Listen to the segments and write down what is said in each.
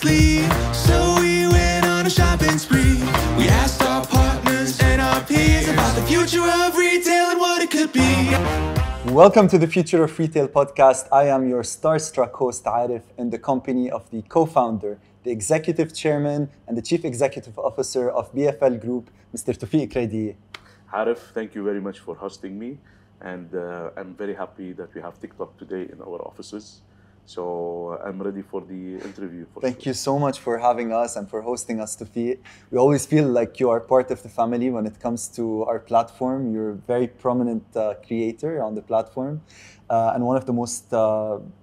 sleeve. So we went on a shopping spree. We asked our partners and our peers about the future of retail and what it could be. Welcome to the Future of Retail podcast. I am your starstruck host, Arif, in the company of the co-founder, the executive chairman, and the chief executive officer of BFL Group, Mr. Toufic Kreidieh. Arif, thank you very much for hosting me. And I'm very happy that we have TikTok today in our offices. So I'm ready for the interview. Thank you so much for having us and for hosting us, Toufic. We always feel like you are part of the family when it comes to our platform. You're a very prominent creator on the platform and one of the most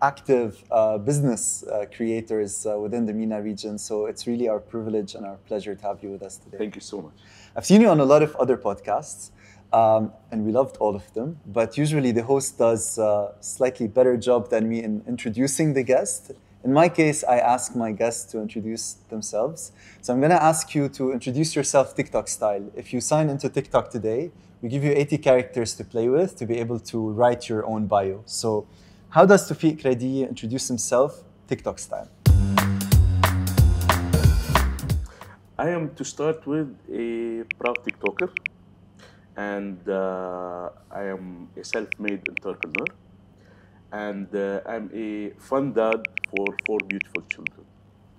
active business creators within the MENA region. So it's really our privilege and our pleasure to have you with us today. Thank you so much. I've seen you on a lot of other podcasts. And we loved all of them, but usually the host does a slightly better job than me in introducing the guest. In my case, I ask my guests to introduce themselves. So I'm going to ask you to introduce yourself TikTok style. If you sign into TikTok today, we give you 80 characters to play with to be able to write your own bio. So how does Toufic Kreidieh introduce himself TikTok style? I am, to start with, a proud TikToker. And I am a self-made entrepreneur, and I'm a fun dad for 4 beautiful children.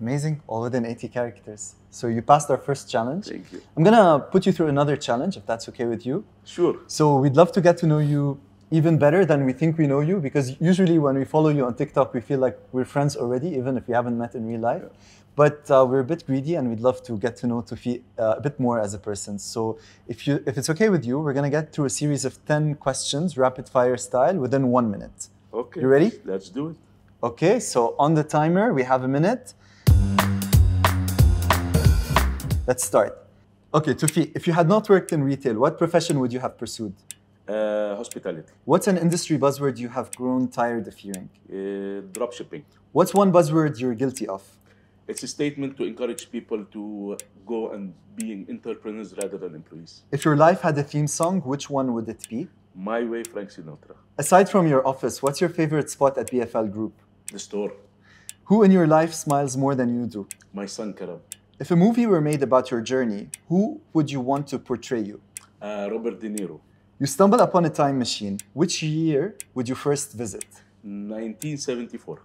Amazing, all within 80 characters. So you passed our first challenge. Thank you. I'm gonna put you through another challenge, if that's okay with you. Sure. So we'd love to get to know you even better than we think we know you, because usually when we follow you on TikTok, we feel like we're friends already, even if we haven't met in real life. Yeah. But we're a bit greedy and we'd love to get to know Toufic a bit more as a person. So if it's okay with you, we're going to get through a series of 10 questions, rapid fire style, within 1 minute. Okay. You ready? Let's do it. Okay, so on the timer, we have a minute. Let's start. Okay, Toufic, if you had not worked in retail, what profession would you have pursued? Hospitality. What's an industry buzzword you have grown tired of hearing? Dropshipping. What's one buzzword you're guilty of? It's a statement to encourage people to go and being entrepreneurs rather than employees. If your life had a theme song, which one would it be? My Way, Frank Sinatra. Aside from your office, what's your favorite spot at BFL Group? The store. Who in your life smiles more than you do? My son, Karam. If a movie were made about your journey, who would you want to portray you? Robert De Niro. You stumble upon a time machine. Which year would you first visit? 1974.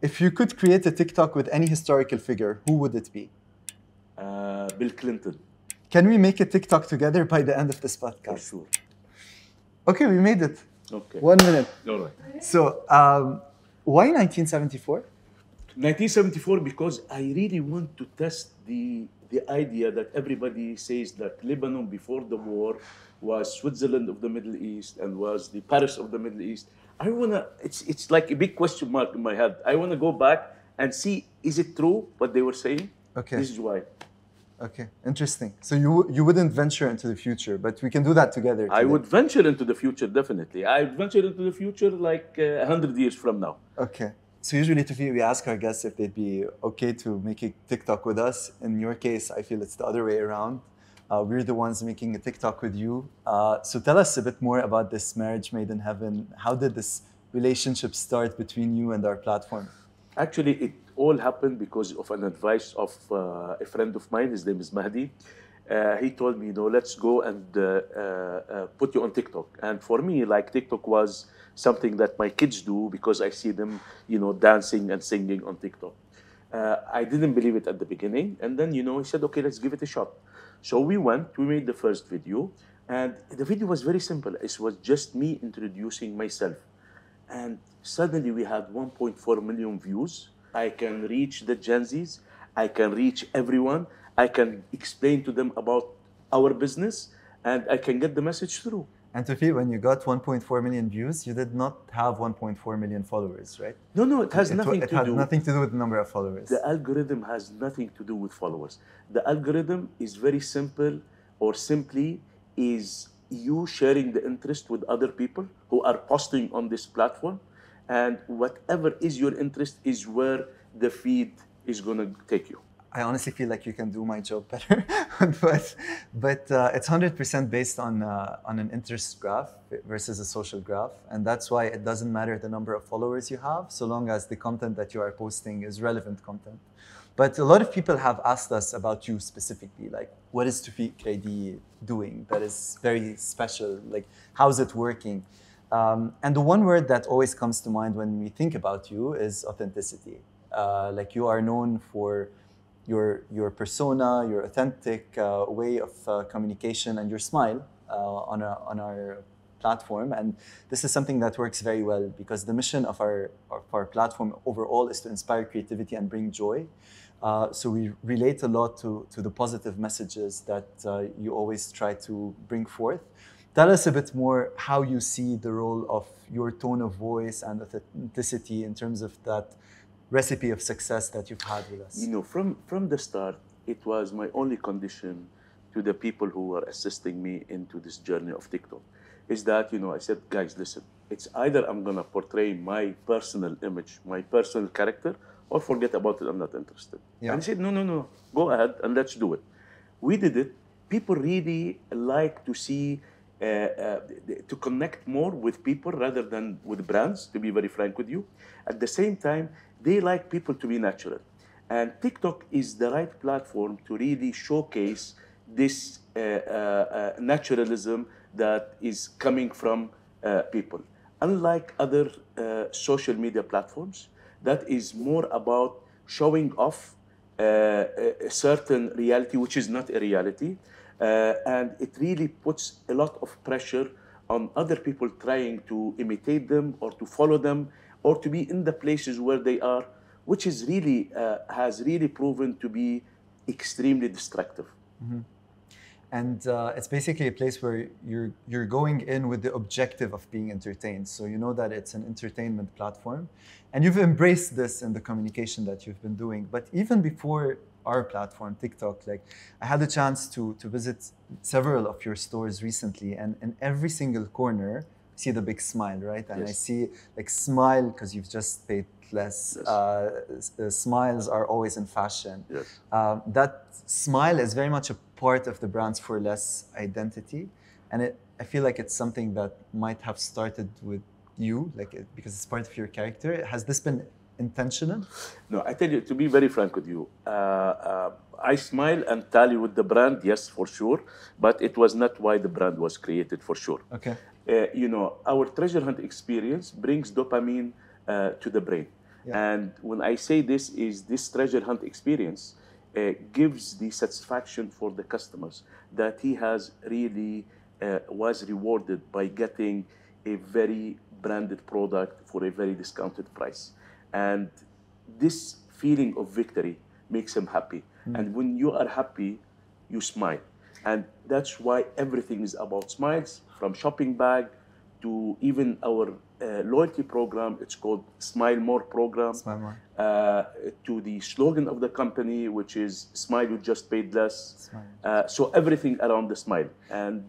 If you could create a TikTok with any historical figure, who would it be? Bill Clinton. Can we make a TikTok together by the end of this podcast? For sure. Okay, we made it. Okay. 1 minute. All right. So, why 1974? 1974 because I really want to test the idea that everybody says that Lebanon before the war was Switzerland of the Middle East and was the Paris of the Middle East. It's like a big question mark in my head. I wanna go back and see, is it true what they were saying? Okay. This is why. Okay, interesting. So you wouldn't venture into the future, but we can do that together today. I would venture into the future, definitely. I would venture into the future like 100 years from now. Okay. So usually, Toufic, we ask our guests if they'd be okay to make a TikTok with us. In your case, I feel it's the other way around. We're the ones making a TikTok with you. So tell us a bit more about this marriage made in heaven. How did this relationship start between you and our platform? Actually, it all happened because of an advice of a friend of mine. His name is Mahdi. He told me, let's go and put you on TikTok. And for me, like TikTok was something that my kids do because I see them, dancing and singing on TikTok. I didn't believe it at the beginning. And then, he said, okay, let's give it a shot. So we made the first video. And the video was very simple. It was just me introducing myself. And suddenly we had 1.4 million views. I can reach the Gen Zs. I can reach everyone. I can explain to them about our business. And I can get the message through. And Toufic, when you got 1.4 million views, you did not have 1.4 million followers, right? No, it has nothing to do. It had nothing to do with the number of followers. The algorithm has nothing to do with followers. The algorithm is very simple, or simply is you sharing the interest with other people who are posting on this platform. And whatever is your interest is where the feed is going to take you. I honestly feel like you can do my job better, but it's 100% based on an interest graph versus a social graph, and that's why it doesn't matter the number of followers you have, so long as the content that you are posting is relevant content. But a lot of people have asked us about you specifically, like what is Toufic Kreidieh doing that is very special? Like how's it working? And the one word that always comes to mind when we think about you is authenticity. Like you are known for your persona, your authentic way of communication, and your smile on our platform. And this is something that works very well because the mission of our platform overall is to inspire creativity and bring joy. So we relate a lot to the positive messages that you always try to bring forth. Tell us a bit more how you see the role of your tone of voice and authenticity in terms of that recipe of success that you've had with us. You know, from the start, it was my only condition to the people who were assisting me into this journey of TikTok, is that, you know, I said, guys, listen, it's either I'm gonna portray my personal image, my personal character, or forget about it, I'm not interested. Yeah. And he said, no, go ahead and let's do it. We did it. People really like to see, to connect more with people rather than with brands, to be very frank with you. At the same time, they like people to be natural. And TikTok is the right platform to really showcase this naturalism that is coming from people. Unlike other social media platforms, that is more about showing off a certain reality, which is not a reality. And it really puts a lot of pressure on other people trying to imitate them or to follow them or to be in the places where they are, which is really has really proven to be extremely destructive. Mm-hmm. And it's basically a place where you're going in with the objective of being entertained. So you know that it's an entertainment platform. And you've embraced this in the communication that you've been doing. But even before our platform, TikTok, like I had the chance to visit several of your stores recently. And in every single corner, I see the big smile, right? And Yes. I see like smile because you've just paid less. Yes. Smiles are always in fashion. Yes. That smile is very much a part of the Brands for Less identity. And I feel like it's something that might have started with you, because it's part of your character. Has this been intentional? No, I tell you, to be very frank with you, I smile and tally with the brand, yes, for sure, but it was not why the brand was created, for sure. Okay. You know, our treasure hunt experience brings dopamine to the brain. Yeah. And when I say this treasure hunt experience gives the satisfaction for the customers that he has really was rewarded by getting a very branded product for a very discounted price. And this feeling of victory makes him happy. And when you are happy, you smile. And that's why everything is about smiles, from shopping bag to even our loyalty program. It's called Smile More program. Smile More. To the slogan of the company, which is Smile, you just paid less. Smile. So everything around the smile. And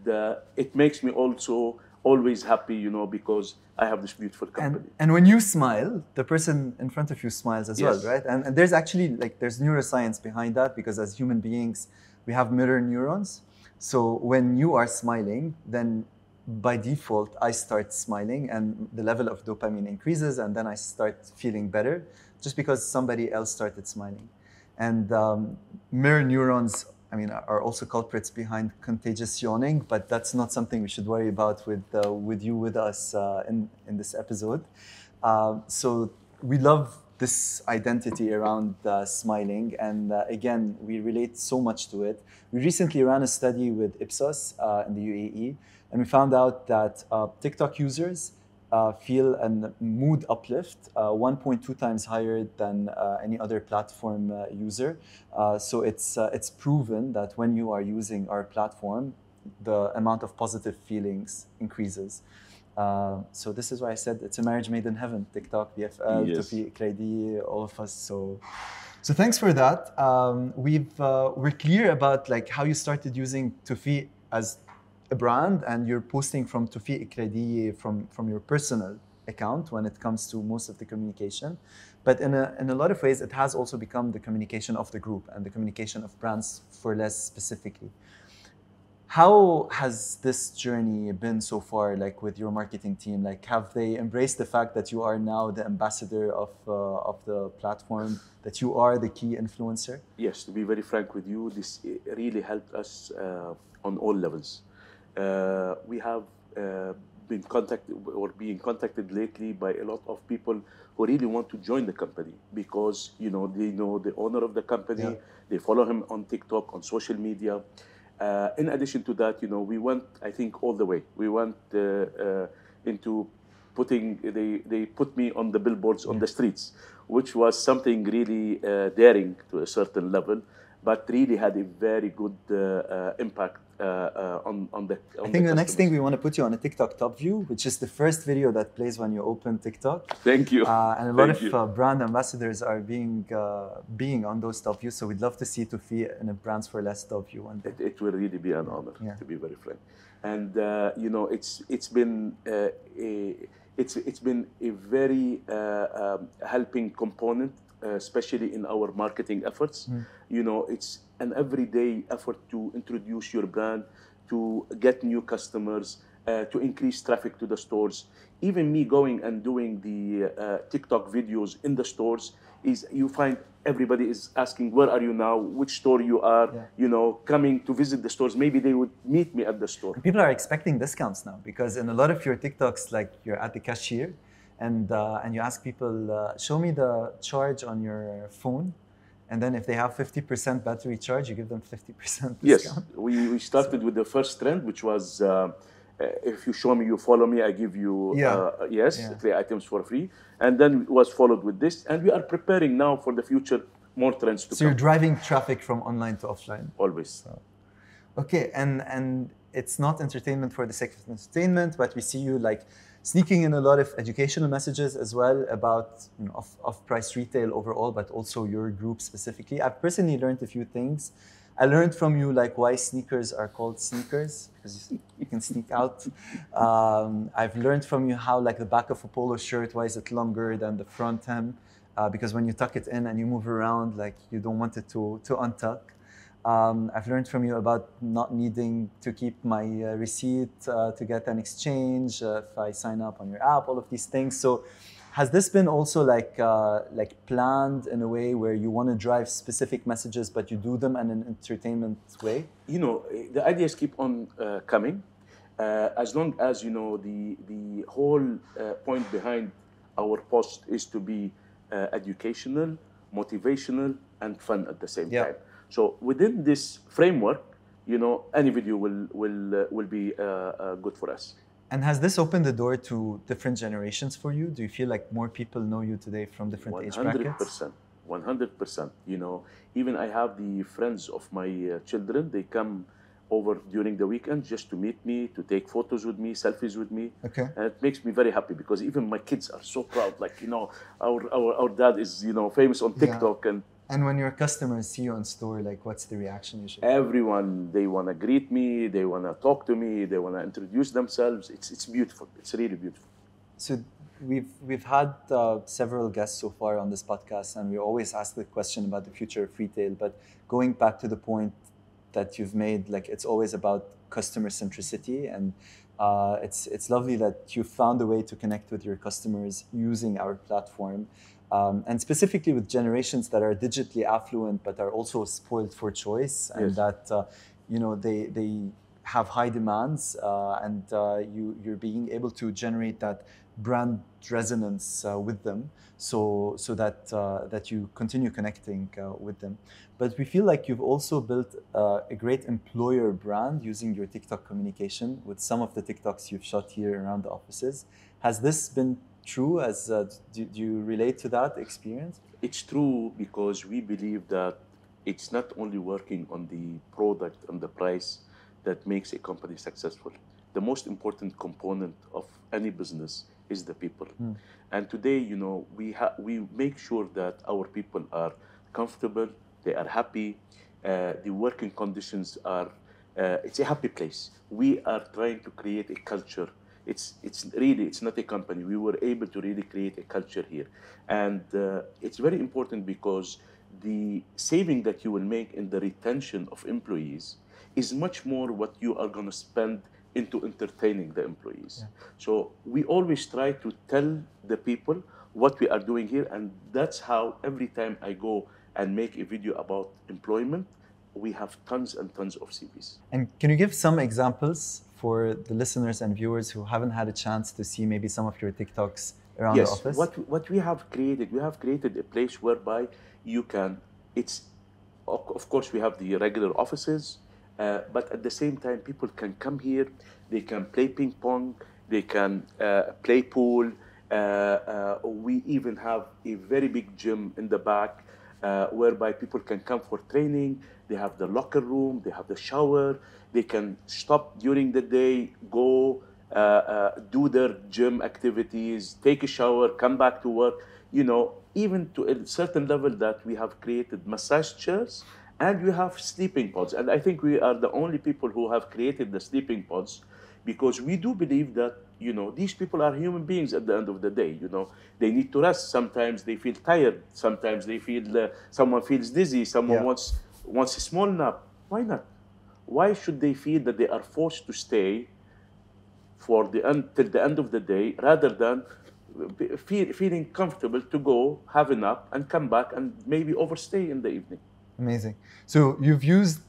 it makes me also always happy, you know, because I have this beautiful company. And when you smile, the person in front of you smiles as Yes. well, right? And there's actually there's neuroscience behind that, because as human beings, we have mirror neurons. So when you are smiling, then by default, I start smiling and the level of dopamine increases, and then I start feeling better just because somebody else started smiling. And mirror neurons, I mean, are also culprits behind contagious yawning, but that's not something we should worry about with you with us in this episode. So we love this identity around smiling, and again, we relate so much to it. We recently ran a study with Ipsos in the UAE, and we found out that TikTok users feel a mood uplift 1.2 times higher than any other platform user. So it's proven that when you are using our platform, the amount of positive feelings increases. So this is why I said it's a marriage made in heaven. TikTok, BFL, Yes. Toufic, Kreidieh, all of us. So thanks for that. We're clear about how you started using Toufic as a brand, and you're posting from Toufic Kreidieh from your personal account when it comes to most of the communication. But in a lot of ways, it has also become the communication of the group and the communication of Brands for Less specifically. How has this journey been so far, like with your marketing team? Like, have they embraced the fact that you are now the ambassador of the platform, that you are the key influencer? Yes, to be very frank with you, this really helped us on all levels. We have been contacted or being contacted lately by a lot of people who really want to join the company because they know the owner of the company, Yeah. they follow him on TikTok, on social media. In addition to that, we went, I think, all the way. We went into they put me on the billboards on the streets, which was something really daring to a certain level, but really had a very good impact on the I think the next thing customers. we want to put you on a TikTok top view, which is the first video that plays when you open TikTok. Thank you. And a lot Thank you. of brand ambassadors are being on those top views. So we'd love to see Toufic in a Brands for Less top view one day. It will really be an honor, Yeah. to be very frank. And it's been it's been a very helping component, especially in our marketing efforts. It's an everyday effort to introduce your brand, to get new customers, to increase traffic to the stores. Even me going and doing the TikTok videos in the stores is you find everybody is asking, where are you now? Which store you are? Coming to visit the stores. Maybe they would meet me at the store. People are expecting discounts now because in a lot of your TikToks, like you're at the cashier and you ask people, show me the charge on your phone. And then if they have 50% battery charge, you give them 50% discount. Yes, we started with the first trend, which was if you show me, you follow me, I give you 3 items for free. And then it was followed with this. And we are preparing now for the future more trends to come. So you're driving traffic from online to offline? Always. Okay, and it's not entertainment for the sake of entertainment, but we see you like sneaking in a lot of educational messages as well about off-price retail overall, but also your group specifically. I've personally learned a few things. I learned from you like why sneakers are called sneakers, because you can sneak out. I've learned from you how like the back of a polo shirt, why is it longer than the front hem? Because when you tuck it in and you move around, like you don't want it to untuck. I've learned from you about not needing to keep my receipt to get an exchange if I sign up on your app, all of these things. So has this been also like planned in a way where you want to drive specific messages, but you do them in an entertainment way? The ideas keep on coming. As long as, the whole point behind our post is to be educational, motivational, and fun at the same time. So within this framework, any video will be good for us. And has this opened the door to different generations for you? Do you feel like more people know you today from different age brackets? 100%. Even I have the friends of my children. They come over during the weekend just to meet me, to take photos with me, selfies with me. Okay. And it makes me very happy because even my kids are so proud. Like, our dad is, famous on TikTok. And when your customers see you on store, like what's the reaction usually? Everyone, they want to greet me, they want to talk to me, they want to introduce themselves. It's beautiful. It's really beautiful. So we've had several guests so far on this podcast, and we always ask the question about the future of retail. But going back to the point that you've made, like it's always about customer centricity, and it's lovely that you found a way to connect with your customers using our platform. And specifically with generations that are digitally affluent but are also spoiled for choice, and that they have high demands, and you're being able to generate that brand resonance with them, so that you continue connecting with them. But we feel like you've also built a great employer brand using your TikTok communication with some of the TikToks you've shot here around the offices. Has this been true? Do you relate to that experience? It's true because we believe that it's not only working on the product and the price that makes a company successful. The most important component of any business is the people. And today, we make sure that our people are comfortable, they are happy, the working conditions are, it's a happy place. We are trying to create a culture. It's not a company. We were able to really create a culture here. And it's very important because the saving that you will make in the retention of employees is much more what you are going to spend into entertaining the employees. Yeah. So we always try to tell the people what we are doing here, and that's how every time I go and make a video about employment, we have tons and tons of CVs. And can you give some examples for the listeners and viewers who haven't had a chance to see maybe some of your TikToks around the office? What we have created a place whereby you can, it's, of course we have the regular offices, but at the same time people can come here, they can play ping pong, they can play pool, we even have a very big gym in the back whereby people can come for training. They have the locker room, they have the shower, they can stop during the day, go do their gym activities, take a shower, come back to work, you know, even to a certain level that we have created massage chairs and we have sleeping pods. And I think we are the only people who have created the sleeping pods, because we do believe that, you know, these people are human beings at the end of the day, you know. They need to rest. Sometimes they feel tired. Sometimes they feel, someone feels dizzy. Someone wants a small nap. Why not? Why should they feel that they are forced to stay for till the end of the day, rather than feeling comfortable to go, have a nap, and come back and maybe overstay in the evening? Amazing. So you've used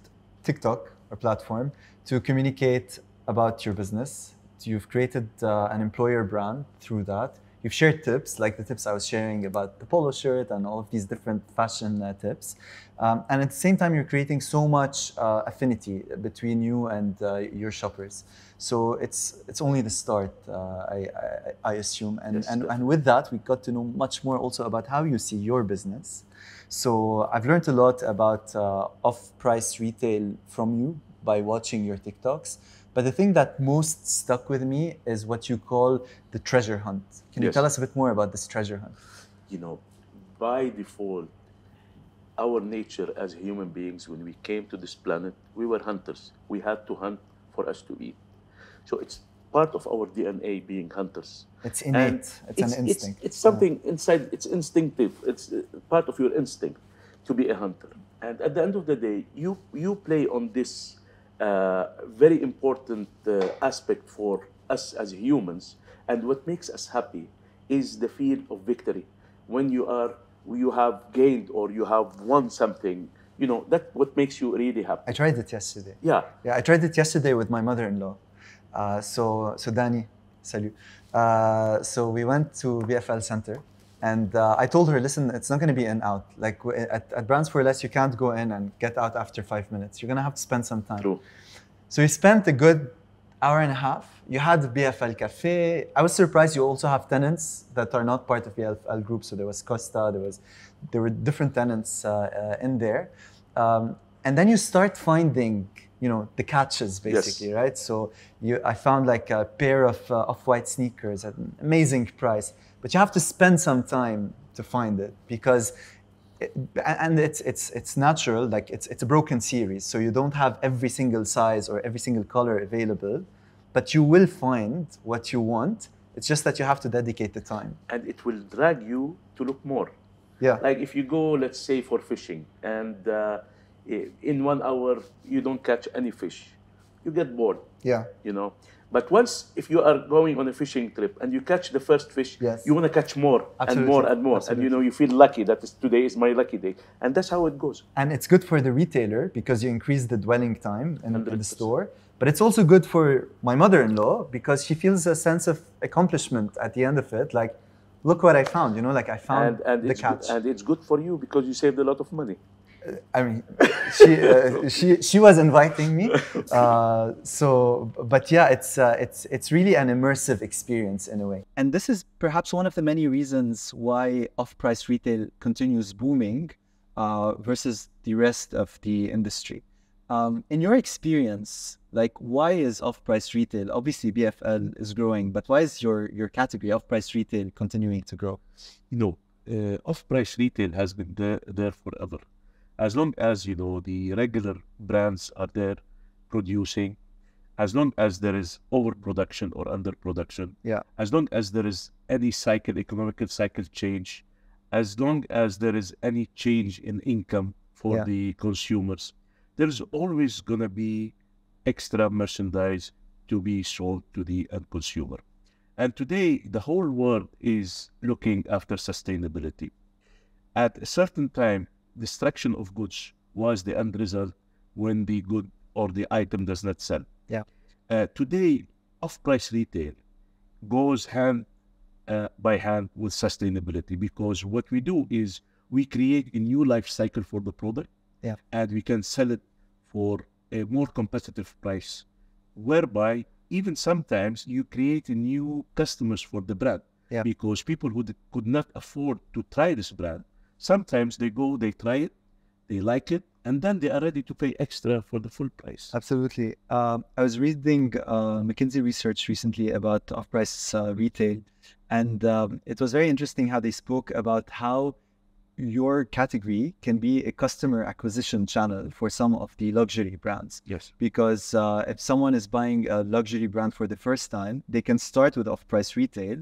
TikTok, a platform, to communicate about your business. You've created an employer brand through that. You've shared tips, like the tips I was sharing about the polo shirt and all of these different fashion tips. And at the same time, you're creating so much affinity between you and your shoppers. So it's only the start, I assume. And with that, we got to know much more also about how you see your business. So I've learned a lot about off-price retail from you by watching your TikToks. But the thing that most stuck with me is what you call the treasure hunt. Can you tell us a bit more about this treasure hunt? You know, by default, our nature as human beings, when we came to this planet, we were hunters. We had to hunt for us to eat. So it's part of our DNA being hunters. It's innate. It's an instinct. It's something inside. It's instinctive. It's part of your instinct to be a hunter. And at the end of the day, you play on this very important aspect for us as humans. And what makes us happy is the feel of victory. When you have gained or you have won something, you know, that's what makes you really happy. I tried it yesterday. Yeah, I tried it yesterday with my mother-in-law. So Dani, salut. So we went to BFL Center, and I told her, listen, it's not going to be in out. Like at Brands for Less, you can't go in and get out after 5 minutes. You're going to have to spend some time. True. So we spent a good hour and a half. You had the BFL Cafe. I was surprised you also have tenants that are not part of BFL group. So there was Costa, there were different tenants in there. And then you start finding, you know, the catches basically, right? So I found like a pair of off-white sneakers at an amazing price, but you have to spend some time to find it because, it's natural, like it's a broken series. So you don't have every single size or every single color available, but you will find what you want. It's just that you have to dedicate the time. And it will drag you to look more. Yeah. Like if you go, let's say, for fishing, and in 1 hour you don't catch any fish, you get bored. Yeah. You know. But once, if you are going on a fishing trip and you catch the first fish, you want to catch more and more and more. And you know, you feel lucky that today is my lucky day. And that's how it goes. And it's good for the retailer because you increase the dwelling time in the store. But it's also good for my mother-in-law because she feels a sense of accomplishment at the end of it. Like, look what I found, you know, like I found the catch. And it's good for you because you saved a lot of money. I mean, she was inviting me, but yeah, it's really an immersive experience in a way. And this is perhaps one of the many reasons why off-price retail continues booming versus the rest of the industry. In your experience, like, why is off-price retail? Obviously, BFL is growing, but why is your category off-price retail continuing to grow? You know, off-price retail has been there forever. As long as, you know, the regular brands are there producing, as long as there is overproduction or underproduction, as long as there is any economical cycle change, as long as there is any change in income for Yeah. the consumers, there's always going to be extra merchandise to be sold to the end consumer. And today, the whole world is looking after sustainability. At a certain time, destruction of goods was the end result when the good or the item does not sell. Yeah. Today, off-price retail goes hand by hand with sustainability, because what we do is we create a new life cycle for the product, Yeah. and we can sell it for a more competitive price, whereby even sometimes you create a new customers for the brand. Yeah. Because people who could not afford to try this brand, sometimes they go, they try it, they like it, and then they are ready to pay extra for the full price. Absolutely. I was reading McKinsey research recently about off-price retail, and it was very interesting how they spoke about how your category can be a customer acquisition channel for some of the luxury brands. Yes. Because if someone is buying a luxury brand for the first time, they can start with off-price retail,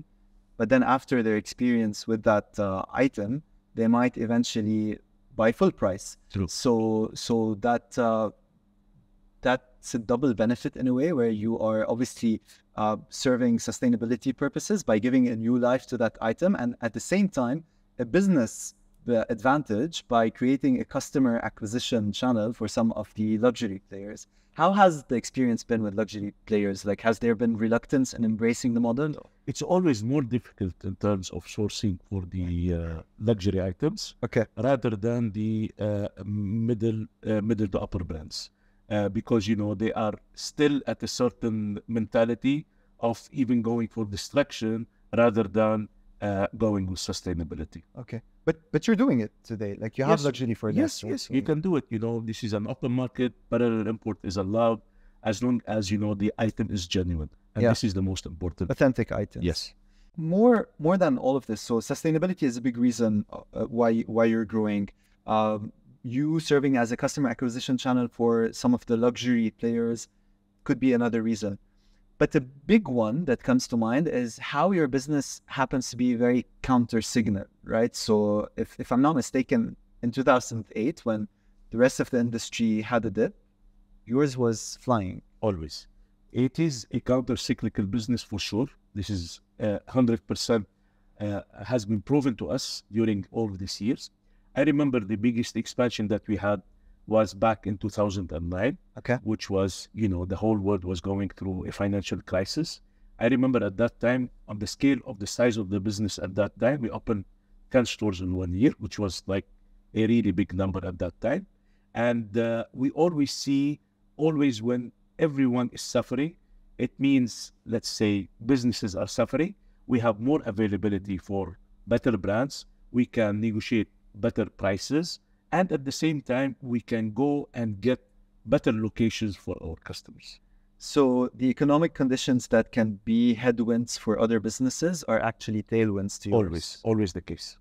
but then after their experience with that item, they might eventually buy full price. True. So that's a double benefit in a way, where you are obviously serving sustainability purposes by giving a new life to that item, and at the same time, a business advantage by creating a customer acquisition channel for some of the luxury players. How has the experience been with luxury players? Like, has there been reluctance in embracing the model? It's always more difficult in terms of sourcing for the luxury items, Okay. rather than the middle to upper brands, because they are still at a certain mentality of even going for destruction rather than going with sustainability. Okay. But you're doing it today. Like, you have Yes. luxury for Yes, that. right? yes, So- you can do it. This is an open market. Parallel import is allowed as long as the item is genuine, and Yeah. this is the most important. Authentic items. Yes. More than all of this, so sustainability is a big reason why you're growing. You serving as a customer acquisition channel for some of the luxury players could be another reason. But the big one that comes to mind is how your business happens to be very counter-signal, right? So if I'm not mistaken, in 2008, when the rest of the industry had a dip, yours was flying. Always. It is a counter-cyclical business for sure. This is 100% has been proven to us during all of these years. I remember the biggest expansion that we had was back in 2009, Okay. which was, the whole world was going through a financial crisis. I remember at that time, on the scale of the size of the business at that time, we opened 10 stores in 1 year, which was like a really big number at that time. And we always see, when everyone is suffering, it means, let's say, businesses are suffering. We have more availability for better brands. We can negotiate better prices. And at the same time, we can go and get better locations for our customers. So the economic conditions that can be headwinds for other businesses are actually tailwinds to yours. Always the case.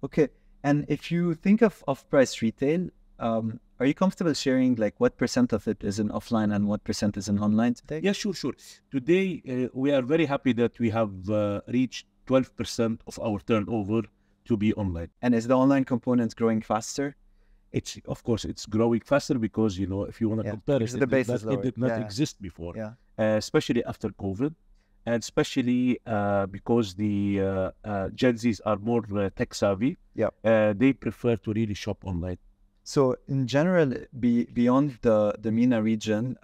Okay. And if you think of off-price retail, are you comfortable sharing like what % of it is in offline and what % is in online today? Yeah, sure. Today, we are very happy that we have reached 12% of our turnover to be online. And is the online component growing faster? Of course, it's growing faster because, if you want to Yeah, compare because it, the base is it lower. did not Yeah. exist before, Yeah. especially after COVID, and especially because the Gen Zs are more tech savvy. Yeah. They prefer to really shop online. So in general, beyond the MENA region,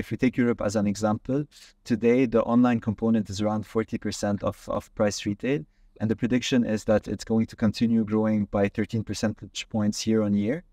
if we take Europe as an example, today the online component is around 40% of price retail. And the prediction is that it's going to continue growing by 13 percentage points year on year.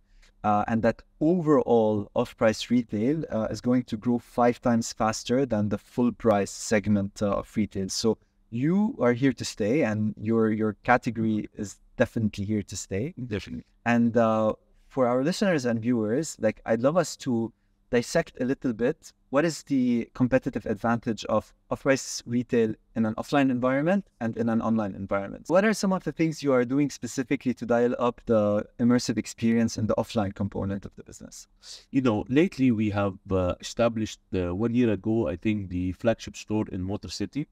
And that overall off-price retail is going to grow 5 times faster than the full price segment of retail. So you are here to stay, and your category is definitely here to stay. Definitely. And for our listeners and viewers, I'd love us to dissect a little bit what is the competitive advantage of off-price retail in an offline environment and in an online environment. What are some of the things you are doing specifically to dial up the immersive experience in the offline component of the business? Lately we have established 1 year ago, I think, the flagship store in Motor City,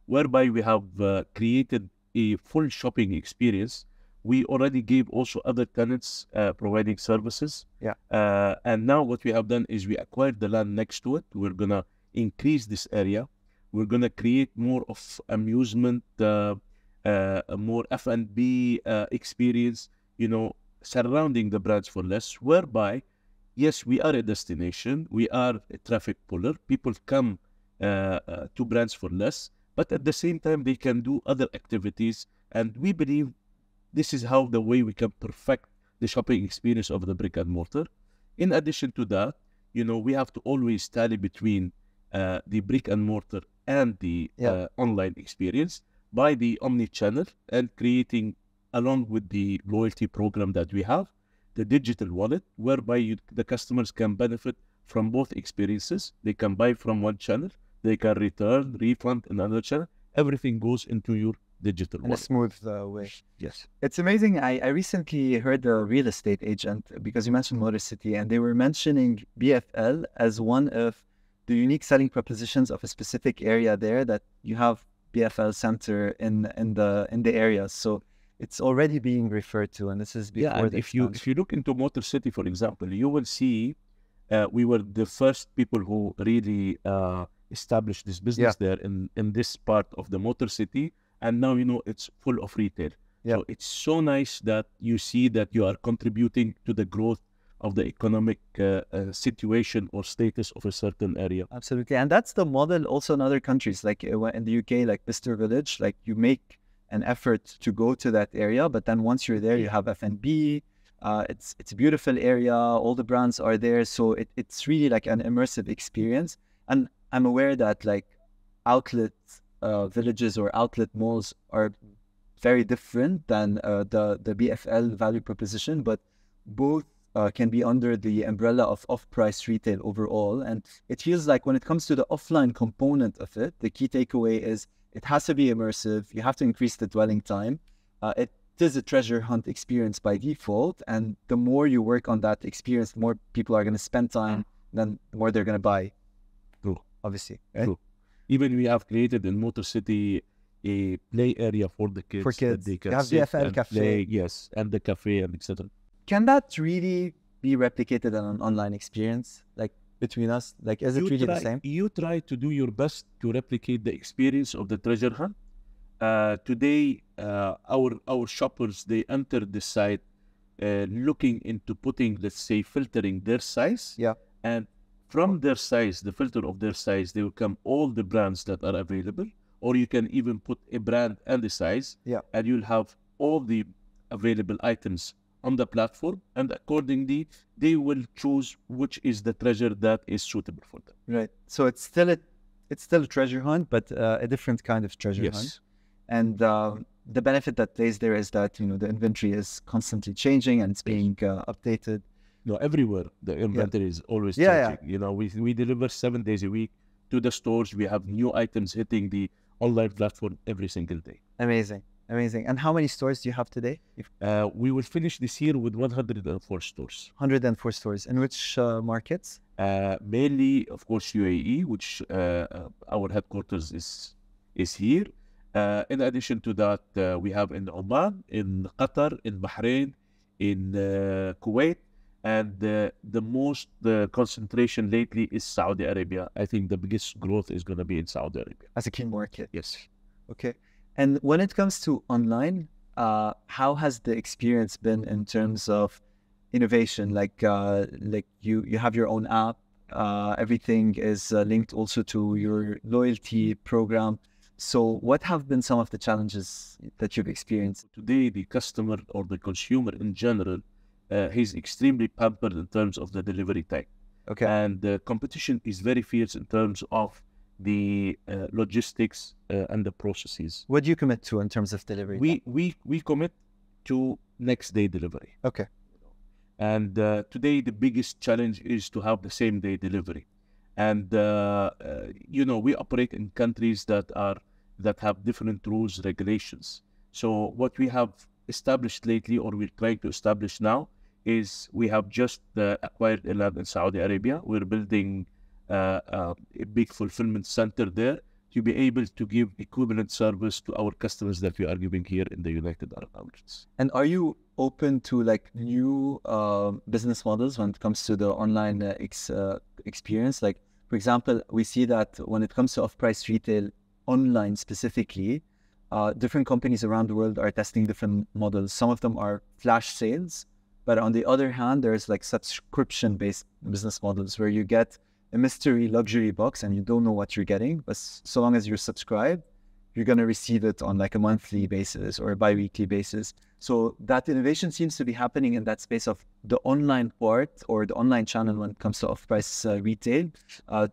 whereby we have created a full shopping experience, we already gave also other tenants providing services. Yeah. And now what we have done is we acquired the land next to it. We're gonna increase this area. We're gonna create more of amusement, a more F&B experience, surrounding the branch for less, whereby, yes, we are a destination, we are a traffic puller, people come to branch for less, but at the same time, they can do other activities, and we believe this is how the way we can perfect the shopping experience of the brick and mortar. In addition to that, we have to always tally between the brick and mortar and the online experience by the omni-channel and creating, along with the loyalty program that we have, the digital wallet, whereby the customers can benefit from both experiences. They can buy from one channel, they can return, refund another channel. Everything goes into your digital wallet. In a smooth way. Yes. It's amazing. I recently heard a real estate agent, because you mentioned Motor City, and they were mentioning BFL as one of the unique selling propositions of a specific area there, that you have BFL Center in the area. So it's already being referred to, and this is before the if you look into Motor City, for example, you will see we were the first people who really established this business there in this part of the Motor City, and now it's full of retail. So it's so nice that you see that you are contributing to the growth of the economic situation or status of a certain area. Absolutely, and that's the model also in other countries, like in the UK, like Bicester Village. Like, you make an effort to go to that area, but then once you're there, you have F&B. It's a beautiful area. All the brands are there, so it's really like an immersive experience. And I'm aware that like outlet villages or outlet malls are very different than the BFL value proposition, but both can be under the umbrella of off-price retail overall. And it feels like when it comes to the offline component of it, the key takeaway is it has to be immersive. You have to increase the dwelling time. It is a treasure hunt experience by default. And the more you work on that experience, the more people are going to spend time, then the more they're going to buy. True. Obviously. Right? True. Even we have created in Motor City a play area for the kids. For kids. That they can You have sit BFL and Cafe. play, yes, and the cafe and etc. Can that really be replicated in an online experience? Like, between us, like, is it really the same? You try to do your best to replicate the experience of the treasure hunt. Today, our shoppers, they enter the site looking into putting, let's say, filtering their size. Yeah. And from their size, the filter of their size, they will come all the brands that are available. Or you can even put a brand and the size. Yeah. And you'll have all the available items on the platform, and accordingly, they will choose which is the treasure that is suitable for them. Right. So it's still a treasure hunt, but a different kind of treasure hunt. And the benefit that plays there is that the inventory is constantly changing and it's being updated. No, everywhere the inventory is always changing. We deliver 7 days a week to the stores. We have new items hitting the online platform every single day. Amazing. And how many stores do you have today? We will finish this year with 104 stores. 104 stores. In which markets? Mainly, of course, UAE, which our headquarters is here. In addition to that, we have in Oman, in Qatar, in Bahrain, in Kuwait, and the most concentration lately is Saudi Arabia. I think the biggest growth is going to be in Saudi Arabia. As a key market? Yes. Okay. And when it comes to online, how has the experience been in terms of innovation? Like you have your own app. Everything is linked also to your loyalty program. So what have been some of the challenges that you've experienced? Today, the customer or the consumer in general, he's extremely pampered in terms of the delivery time. Okay. And the competition is very fierce in terms of the logistics and the processes. What do you commit to in terms of delivery? We commit to next day delivery. Okay. And today the biggest challenge is to have the same day delivery. And we operate in countries that have different rules, regulations. So what we have established lately, or we're trying to establish now, is we have just acquired a land in Saudi Arabia. We're building a big fulfillment center there. to be able to give equivalent service to our customers that we are giving here in the United Arab Emirates. And are you open to like new business models when it comes to the online experience? Like, for example, we see that when it comes to off-price retail online specifically, different companies around the world are testing different models. Some of them are flash sales, but on the other hand, there's like subscription-based business models where you get a mystery luxury box and you don't know what you're getting, but so long as you're subscribed, you're going to receive it on like a monthly basis or a bi-weekly basis. So that innovation seems to be happening in that space of the online part or the online channel when it comes to off-price retail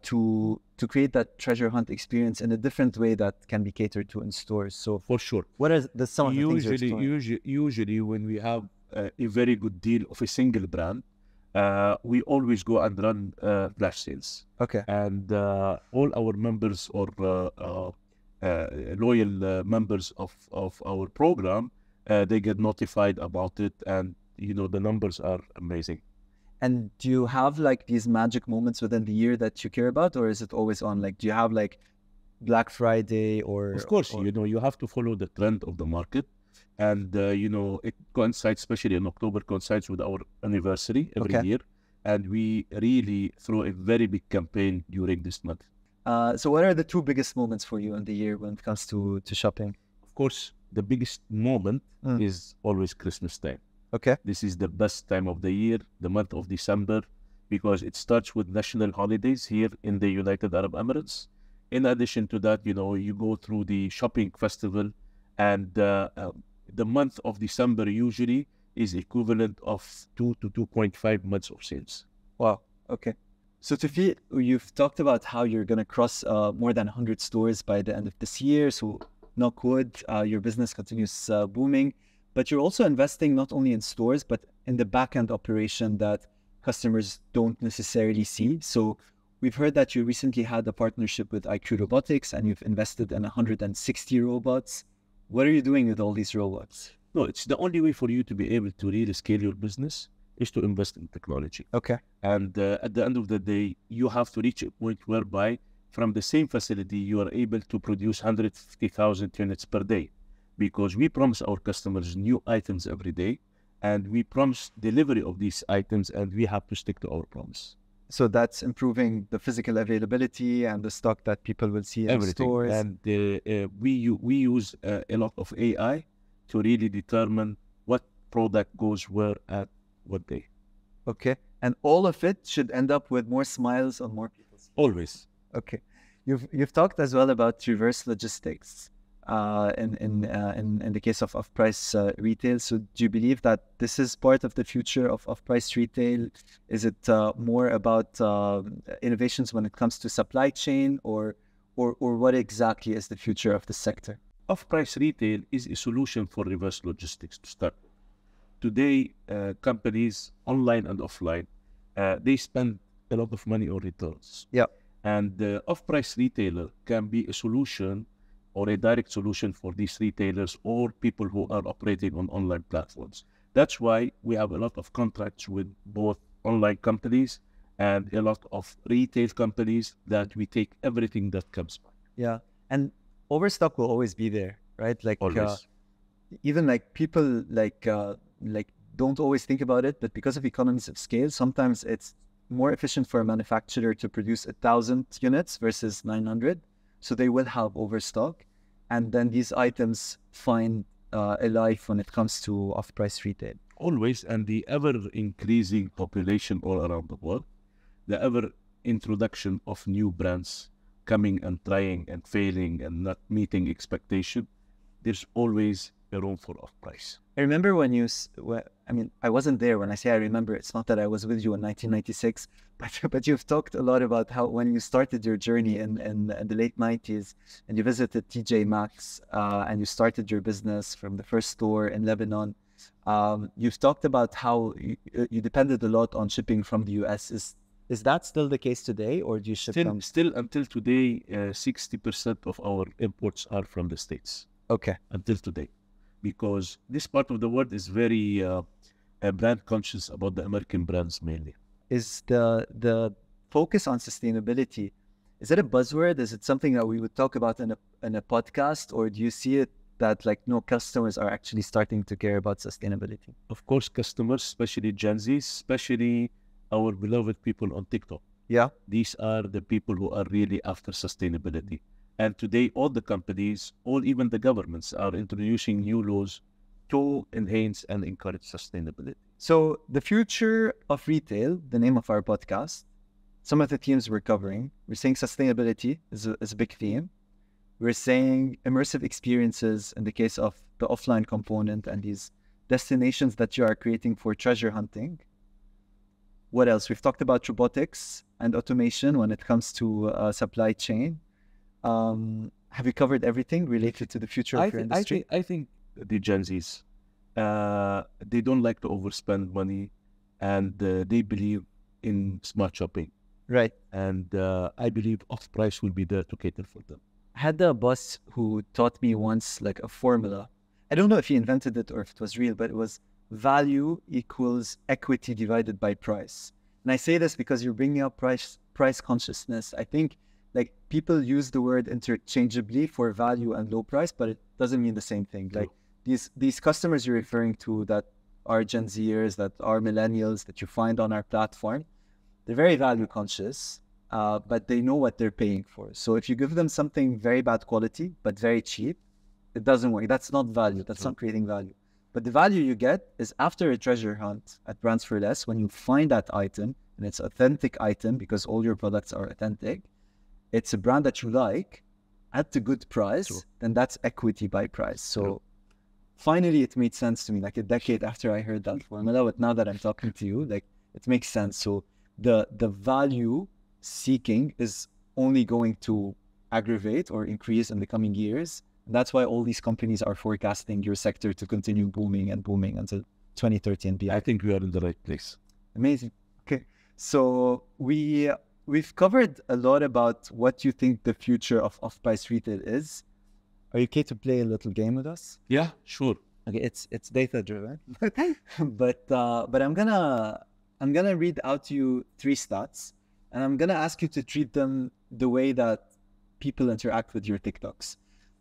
to create that treasure hunt experience in a different way that can be catered to in stores. So for sure. What are some of the things you're exploring? Usually when we have a very good deal of a single brand, we always go and run flash sales. Okay. And all our members or loyal members of our program, they get notified about it, and you know the numbers are amazing. And do you have like these magic moments within the year that you care about, or is it always on? Like, do you have like Black Friday or? Of course, you know, you have to follow the trend of the market. And, you know, it coincides, especially in October, coincides with our anniversary every year. And we really throw a very big campaign during this month. So what are the two biggest moments for you in the year when it comes to shopping? Of course, the biggest moment is always Christmas time. Okay. This is the best time of the year, the month of December, because it starts with national holidays here in the United Arab Emirates. In addition to that, you know, you go through the shopping festival, and the month of December usually is equivalent of 2 to 2.5 months of sales. Wow. Okay. So Toufic, you've talked about how you're going to cross more than 100 stores by the end of this year. So knock wood, your business continues booming, but you're also investing not only in stores, but in the back-end operation that customers don't necessarily see. So we've heard that you recently had a partnership with IQ Robotics and you've invested in 160 robots. What are you doing with all these robots? No, it's the only way for you to be able to really scale your business is to invest in technology. Okay. And at the end of the day, you have to reach a point whereby from the same facility, you are able to produce 150,000 units per day, because we promise our customers new items every day, and we promise delivery of these items, and we have to stick to our promise. So that's improving the physical availability and the stock that people will see in stores. And we use a lot of AI to really determine what product goes where at what day. Okay. And all of it should end up with more smiles on more people's faces. Always. Okay. You've talked as well about reverse logistics in the case of off-price retail. So do you believe that this is part of the future of off-price retail? Is it more about innovations when it comes to supply chain, or what exactly is the future of the sector? Off-price retail is a solution for reverse logistics to start. Today, companies, online and offline, they spend a lot of money on returns. Yeah. And the off-price retailer can be a solution or a direct solution for these retailers or people who are operating on online platforms. That's why we have a lot of contracts with both online companies and a lot of retail companies that we take everything that comes by. Yeah. And overstock will always be there, right? Like even like people like don't always think about it, but because of economies of scale, sometimes it's more efficient for a manufacturer to produce 1,000 units versus 900. So they will have overstock, and then these items find a life when it comes to off-price retail. Always, and the ever-increasing population all around the world, the ever-introduction of new brands coming and trying and failing and not meeting expectation, there's always a room for off-price. I remember when I wasn't there. When I say I remember, it's not that I was with you in 1996, but you've talked a lot about how when you started your journey in the late 90s and you visited TJ Maxx and you started your business from the first store in Lebanon, you've talked about how you depended a lot on shipping from the US. Is that still the case today, or do you ship from? Still until today, 60% of our imports are from the States. Okay. Until today. Because this part of the world is very brand conscious about the American brands mainly. Is the focus on sustainability, Is it a buzzword? Is it something that we would talk about in a podcast, or do you see it that like no customers are actually starting to care about sustainability? Of course, customers, especially Gen Z, especially our beloved people on TikTok. Yeah. These are the people who are really after sustainability. And today, all the companies, even the governments are introducing new laws to enhance and encourage sustainability. So the future of retail, the name of our podcast, some of the themes we're covering, we're saying sustainability is a big theme. We're saying immersive experiences in the case of the offline component and these destinations that you are creating for treasure hunting. What else? We've talked about robotics and automation when it comes to supply chain. Have you covered everything related to the future of your industry? I think the Gen Zs, they don't like to overspend money, and they believe in smart shopping. Right. And I believe off-price will be there to cater for them. I had a boss who taught me once like a formula. I don't know if he invented it or if it was real, but it was value equals equity divided by price. And I say this because you're bringing up price consciousness. I think like people use the word interchangeably for value and low price, but it doesn't mean the same thing. True. Like these customers you're referring to that are Gen Zers, that are millennials that you find on our platform, they're very value conscious, but they know what they're paying for. So if you give them something very bad quality, but very cheap, it doesn't work. That's not value. That's not creating value. But the value you get is after a treasure hunt at Brands for Less, when you find that item, and it's an authentic item because all your products are authentic, it's a brand that you like at a good price, then that's equity by price. So finally, it made sense to me, like a decade after I heard that formula, but now that I'm talking to you, like it makes sense. So the value seeking is only going to aggravate or increase in the coming years. And that's why all these companies are forecasting your sector to continue booming and booming until 2030 and beyond. I think we are in the right place. Amazing. Okay. So we've covered a lot about what you think the future of off-price retail is. Are you okay to play a little game with us? Yeah, sure. Okay, it's data driven, but I'm gonna read out to you 3 stats, and I'm gonna ask you to treat them the way that people interact with your TikToks.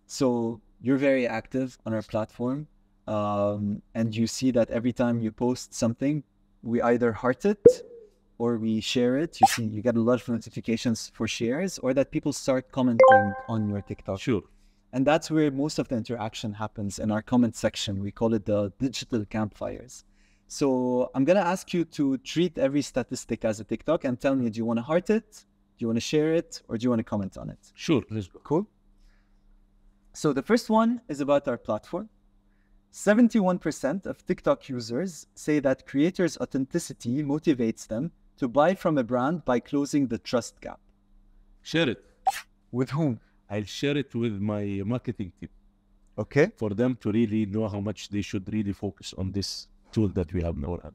So you're very active on our platform, and you see that every time you post something, we either heart it or we share it. You get a lot of notifications for shares, or that people start commenting on your TikTok. Sure. And that's where most of the interaction happens, in our comment section. We call it the digital campfires. So I'm going to ask you to treat every statistic as a TikTok and tell me, do you want to heart it? Do you want to share it? Or do you want to comment on it? Sure, let's go. Cool. So the first one is about our platform. 71% of TikTok users say that creators' authenticity motivates them to buy from a brand by closing the trust gap. Share it. With whom? I'll share it with my marketing team. Okay. For them to really know how much they should really focus on this tool that we have in our hand.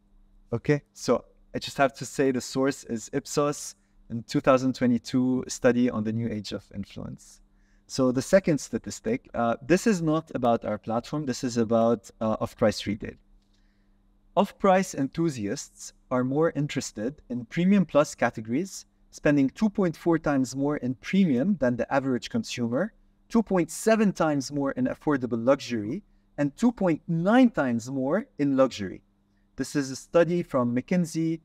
Okay. So I just have to say the source is Ipsos in 2022 study on the new age of influence. So the second statistic, this is not about our platform. This is about off-price retail. Off-price enthusiasts are more interested in premium plus categories, spending 2.4 times more in premium than the average consumer, 2.7 times more in affordable luxury, and 2.9 times more in luxury. This is a study from McKinsey,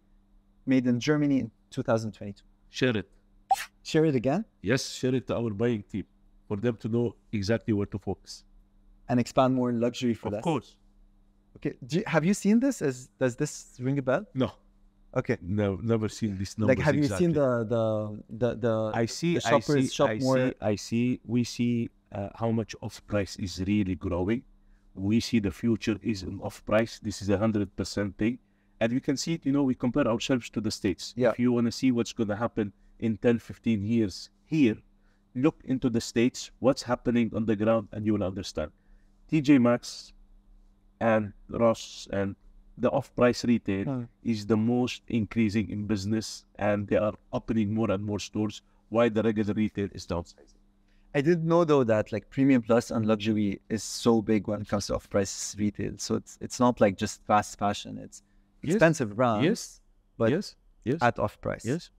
made in Germany in 2022. Share it. Share it again? Yes, share it to our buying team for them to know exactly where to focus. And expand more in luxury for that. Of course. Okay. Have you seen this? Does this ring a bell? No. Okay. No, never seen this number. Like, have you seen the the shoppers shop more? We see how much off-price is really growing. We see the future is in off-price. This is 100% thing. And we can see it, we compare ourselves to the States. Yeah. If you want to see what's going to happen in 10, 15 years here, look into the States, what's happening on the ground, and you will understand. TJ Maxx and Ross and the off-price retail is the most increasing in business, and they are opening more and more stores while the regular retail is downsizing. I didn't know though that like premium plus and luxury is so big when it comes to off-price retail. So it's not like just fast fashion. It's expensive brands, but yes, at off-price. Yes.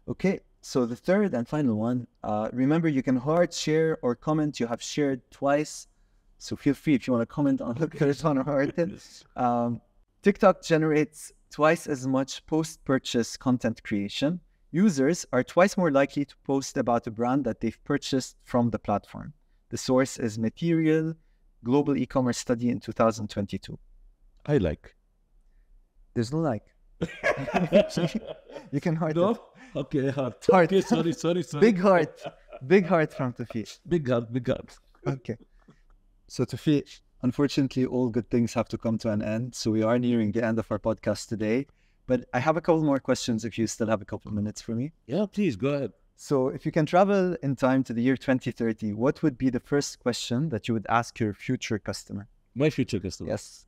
Okay. So the third and final one, remember you can heart, share, or comment. You have shared twice. So feel free if you want to comment on the third one or heart it. TikTok generates twice as much post-purchase content creation. Users are twice more likely to post about a brand that they've purchased from the platform. The source is Material, Global E-commerce Study in 2022. I like. There's no like. You can heart No? it. Okay, heart. Heart. Okay, sorry. Big heart. Big heart from Toufic. Big heart. Okay. So Toufic, unfortunately, all good things have to come to an end. So we are nearing the end of our podcast today. But I have a couple more questions if you still have a couple of minutes for me. Yeah, please, go ahead. So if you can travel in time to the year 2030, what would be the first question that you would ask your future customer? My future customer. Yes.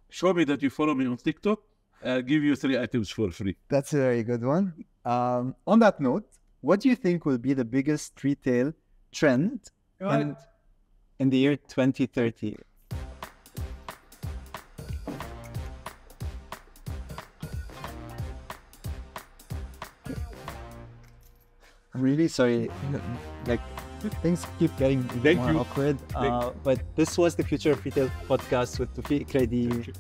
Show me that you follow me on TikTok. I'll give you 3 items for free. That's a very good one. On that note, what do you think will be the biggest retail trend in the year 2030? I'm really sorry. Like, things keep getting more awkward. But this was the Future of Retail podcast with Toufic Kreidieh,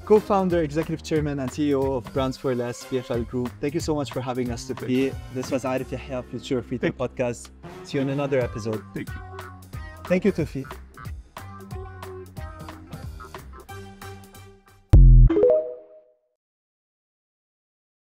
co-founder, executive chairman, and CEO of Brands for Less, PFL Group. Thank you so much for having us, Toufic. This was Arif Yahya, Future of Retail podcast. See you in another episode. Thank you. Thank you, Toufic.